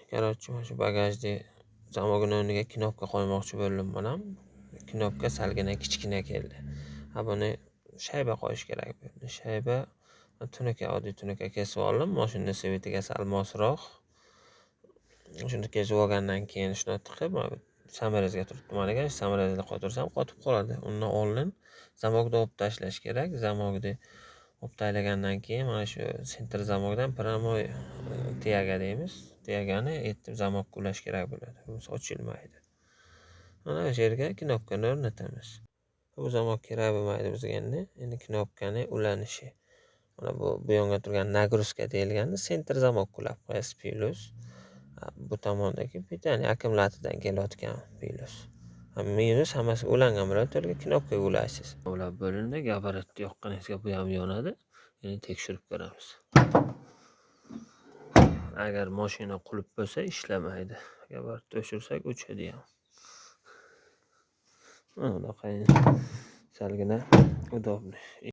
Короче, mana shu bagajni zamogini o'rniga knopka qo'ymoqchi bo'ldim bunam. Knopka salgina kichkina keldi. Buni shayba qo'yish kerak bo'ldi. Shayba oddiy tunuka kesib oldim. Mashina svetiga sal mosroq. Shuni kesib olgandan keyin shuni tiqib, samarasiga turibdi. Mana ekan, samarasiga qo'ytirsam qotib qoladi. Undan oldin zamogni olib tashlash kerak. Zamogni olib tashlagandan keyin mana shu sentr zamogdan primoy tiyaga deymiz. Tiyagani etib zamogga ulash kerak bo'ladi. Bo'lmasa ochilmaydi. Mana shu yerga knopkani o'rnatamiz. Bu zamog kerak bo'lmaydi bizga endi. Endi knopkani ulanishi. Mana bu yonga turgan nagruzka deyilganda sentr zamog ulab qo'yasiz plus. Bu tomondagi pitani akkumulyatordan kelayotgan plus. Minus hammasi ulangan bilan to'liq knopkaga ulaysiz. Ulab bo'lindi, gabaritni yoqqaningizga bu ham yonadi. Endi tekshirib ko'ramiz. Agar mashina qulf bo'lsa ishlamaydi. Gabaritni o'chirsak o'chadi ham. Mana bunaqa salgina udobniy.